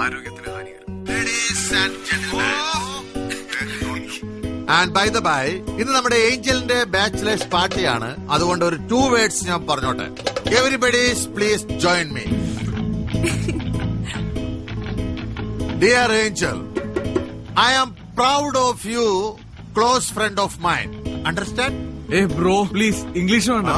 ആരോഗ്യത്തിന് ഹാനികരം. And by the by, ഇന്ന് നമ്മുടെ ഏഞ്ചലിന്റെ ബാച്ചിലേഴ്സ് പാർട്ടിയാണ്. അതുകൊണ്ട് ഒരു 2 words ഞാൻ പറഞ്ഞോട്ടെ. Everybody please join me. Dear Angel, I am proud of you, close friend of mine. Understand? Bro please English വേണ്ട,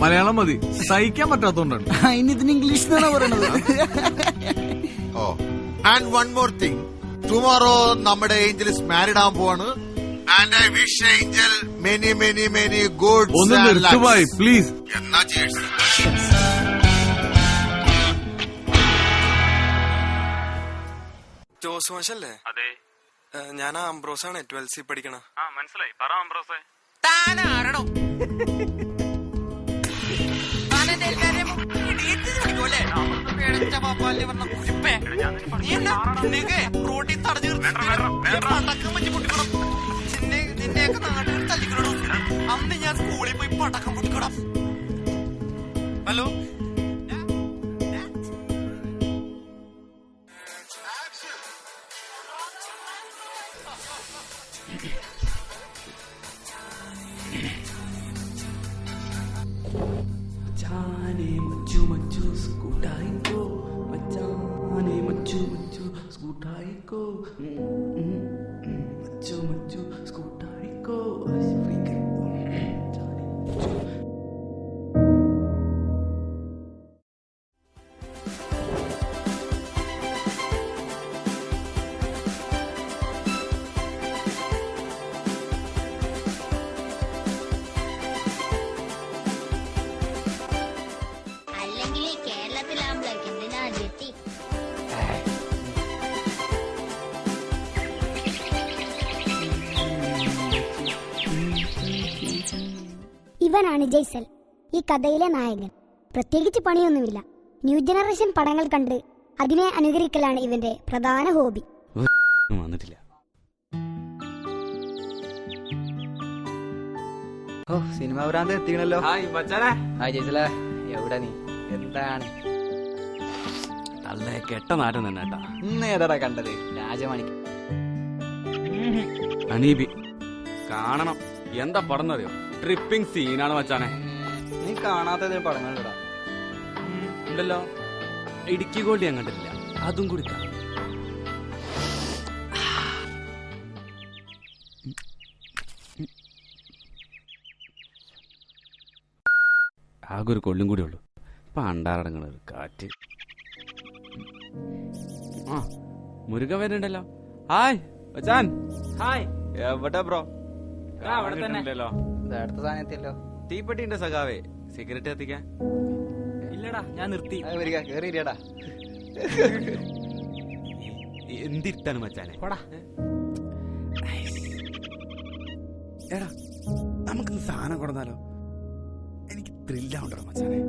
മലയാളം മതി. സഹിക്കാൻ പറ്റാത്തോണ്ടാണ്. ഇതിന് ഇംഗ്ലീഷ് എന്നാണ് പറയണത്. Oh, and one more thing, tomorrow നമ്മുടെ ഏഞ്ചൽ ഇസ് മാരിഡ് ആവാൻ പോവാണ്. And I wish Angel many many many good. ഒന്ന് നിർത്തുമായി പ്ലീസ്. എന്നാ cheers. ജോസ് മാഷല്ലേ? അതെ, ഞാൻ ആംബ്രോസാണ്, 12th പഠിക്കണ. മനസ്സിലായി. പറ ആംബ്രോസേ. താനാരണോ റോഡിൽ തടഞ്ഞു നിന്നെയൊക്കെ നാട്ടിൽ തല്ലിക്കണോ? അന്ന് ഞാൻ സ്കൂളിൽ പോയി പടക്കം പൊട്ടിക്കണം. ഹലോ, മച്ചാനെ മച്ചു മച്ചു സ്കൂട്ടായിക്കോ, മച്ചാനെ മച്ചു മച്ചു സ്കൂട്ടായിക്കോ, മച്ചു മച്ചു സ്കൂട്ടായിക്കോ. ഇവനാണ് ജയ്സൽ, ഈ കഥയിലെ നായകൻ. പ്രത്യേകിച്ച് പണിയൊന്നുമില്ല. ന്യൂ ജനറേഷൻ പടങ്ങൾ കണ്ട് അതിനെ അനുകരിക്കലാണ് ഇവന്റെ പ്രധാന ഹോബി. വന്നിട്ടില്ല. ഓ, സിനിമ ഭ്രാന്ത് എത്തിക്കണല്ലോ. ഹായ് മച്ചാനെ. ഹായ് ജയ്സലേ, എവിടെ നീ? എന്താണ് തള്ളേ കെട്ട നാട്ടം തന്നെ കേട്ടാ. ഇന്ന് ഏതാടാ കണ്ടത്? രാജമാണിക്ക് അനീബി കാണണം. എന്താ പടന്നറിയോ? ട്രിപ്പിംഗ് സീനാണ് മച്ചാനെ. നീ കാണാത്ത പടങ്ങളിടാ ഉണ്ടല്ലോ. ഇടുക്കി ഗോൾഡ് ഞാൻ കണ്ടിട്ടില്ല, അതും കൂടി കാണാം. ആകെ ഒരു കൊള്ളും കൂടി ഉള്ളു. പണ്ടാറടങ്ങണ ഒരു കാറ്റ്. ആ മുരുക വരുന്നുണ്ടല്ലോ. ഹായ് മച്ചാൻ. ഹായ്. എവിടെ ബ്രോ? അവിടെ തന്നെ. അടുത്ത സാധനത്തില്ലോ. തീപ്പെട്ടിന്റെ സഖാവേ, സിഗരറ്റ് കത്തിക്കാൻ. ഇല്ലടാ, ഞാൻ നിർത്തി. കേറിയില്ലടാ. എന്തിട്ടാണ് മച്ചാനെ? എടാ നമുക്കിന്ന് സാധനം കൊടുത്താലോ? എനിക്ക് ത്രില്ലാണ്ടോ മച്ചാനെ.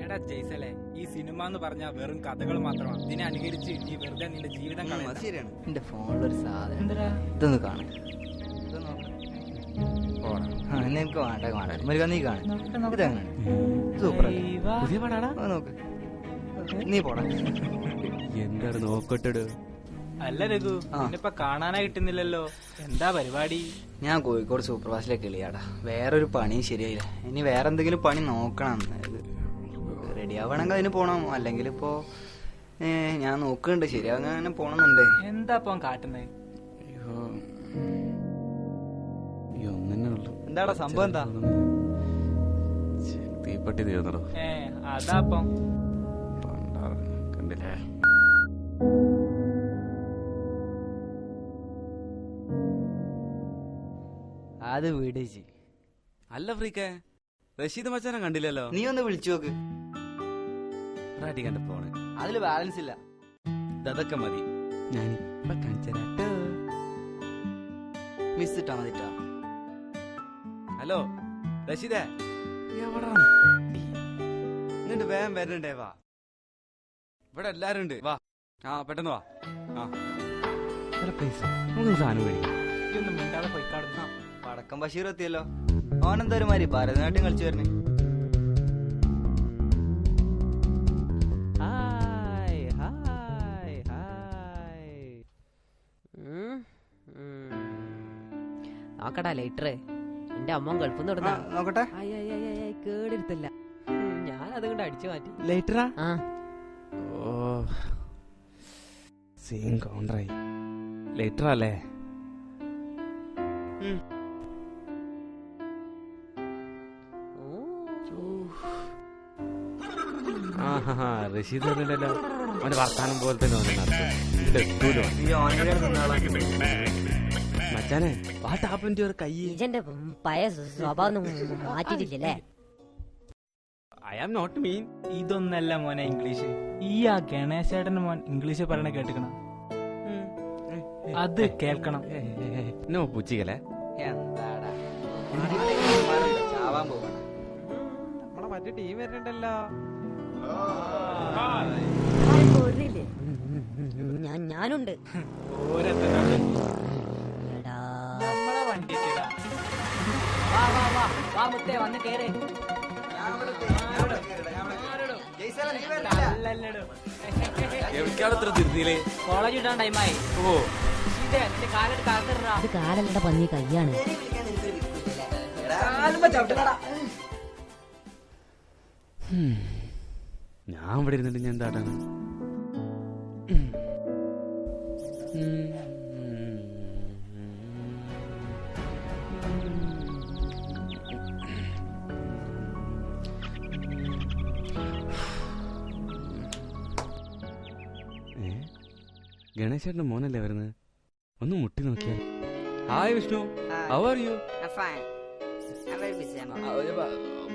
എടാ ജയ്സലെ, ഈ സിനിമ എന്ന് പറഞ്ഞാ വെറും കഥകൾ മാത്രമാണ്. ഇതിനെ അനുകരിച്ച് നീ വെറുതെ നിന്റെ ജീവിതം കളയാ. ശരിയാണ്. എന്റെ ഫോണിലൊരു സാധനം ഇതൊന്ന് കാണാം. നിനക്ക് വേണ്ട കാണാൻ മരുക, നീ കാണാൻ. ഇതെങ്ങനെ സൂപ്പറല്ലേ? പുതിയ പടാടാ. നോക്ക്, നീ പോടാ. എന്താണ് നോക്കട്ടെ. അല്ല രഘു, നിന്നിപ്പോ കാണാനായി കിട്ടുന്നില്ലല്ലോ. എന്താ പരിപാടി? ഞാൻ കോഴിക്കോട് സൂപ്പർ ഫാസ്റ്റിലെ കിളിയാടാ. വേറൊരു പണിയും ശരിയായില്ല. ഇനി വേറെ എന്തെങ്കിലും പണി നോക്കണം. റെഡി ആവണമെങ്കിൽ അതിന് പോണം. അല്ലെങ്കിൽ ഇപ്പോ ഞാൻ നോക്കുന്നുണ്ട്, ശരിയാകാൻ പോണെന്നുണ്ട്. എന്താ ഇപ്പൊ കാട്ടുന്നേ? എന്താടാ സംഭവം? എന്താ തീപ്പെട്ടി തീർന്നടോ. അതാപ്പം കണ്ടില്ലേ? അത് വീടേച്ചി. അല്ല ഫ്രീക്കെ, റഷീദ് മച്ചാനെ കണ്ടില്ലല്ലോ. നീ ഒന്ന് വിളിച്ചു നോക്ക്. റാട്ടി കണ്ട ഫോണ്, അതില് ബാലൻസ് ഇല്ല. അതൊക്കെ മതി, ഞാനിപ്പ കാണിച്ചരാട്ടോ. മിസ് ഇട്ടാ മതിട്ടാ. ഹലോ റഷീദേ, എവിടാ? എന്നിട്ട് വേഗം വരുന്നുണ്ടേ. വാ, ഇവിടെ എല്ലാരും ഉണ്ട്. വാ, ആ പെട്ടെന്ന് വാ. ആ പ്ലീസ്, നമുക്ക് സാധനം കഴിക്കാം. ഇതൊന്നും മിണ്ടാതെ പോയിക്കാടുന്ന. പടക്കം ബഷീർ എത്തിയല്ലോ. ഓനെന്താ ഒരു മാതിരി ഭരതനാട്യം കളിച്ചു വരണേ. Hi hi hi. നോക്കടാ ലൈറ്ററേ, എന്റെ അമ്മ ഗൾഫിൽ നിന്ന് ഇടുന്ന നോക്കട്ടെ. കേടിരുത്തില്ല, ഞാൻ അതുകൊണ്ട് അടിച്ചു മാറ്റി. ലൈറ്ററാ? ആ ഓ സീൻ കൗണ്ടറായി. ലൈറ്ററാ അല്ലേ? റഷീദ് പറഞ്ഞല്ലോ, അവന്റെ വർത്താനം പോലെ തന്നെ മച്ചാനെ. വാട്ട് ഹാപ്പൻ ടു യുവർ കൈ? ഇജന്റെ പഴയ സ്വഭാവം മാറ്റിട്ടില്ലല്ലേ? I am not mean. ഇതൊന്നല്ല മോനെ ഇംഗ്ലീഷ്. ഈ ആ ഗണേശേട്ടന്റെ മോൻ ഇംഗ്ലീഷ് പറയണ കേട്ടിക്കണം, അത് കേൾക്കണം. നോ പുച്ചിക്കല്ലേ? എന്താടാ ചാവാൻ പോകണം. നമ്മളെ മറ്റേ ടീം വരുന്നുണ്ടല്ലോ. ഞാനുണ്ട്. നമ്മളെ വണ്ടി വന്ന് കേറ്. എവിടേക്കാണ് ഇത്ര ധൃതിയില്? കോളേജ് ഇടാൻ ടൈമായി. ഓ കാലെടുത്ത് കാത്തിടാ. ഇത് കാലല്ല പന്നി കയ്യാണ്. ഞാൻ ഇവിടെ ഇരുന്നിട്ട് ഞാൻ എന്താട്ടാണ്? ഗണേശേട്ടന്റെ മോനല്ലേ വരുന്നത്? ഒന്ന് മുട്ടി നോക്കിയാൽ. Hi Vishnu, how are you?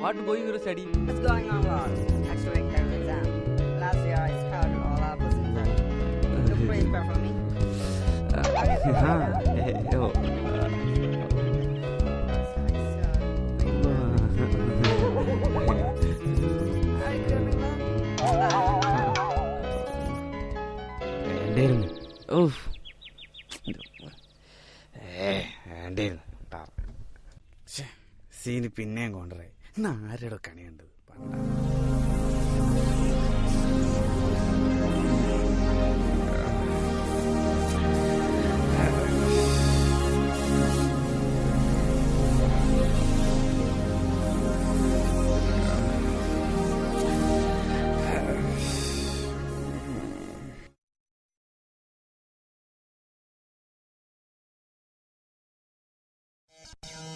What going your study? വേണ്ടായിരുന്നു. ഓഹ് വേണ്ടായിരുന്നു. സീന് പിന്നെയും കൊണ്ടുവരായി. ഇന്ന് ആരുടെ കണി കണ്ടത്? you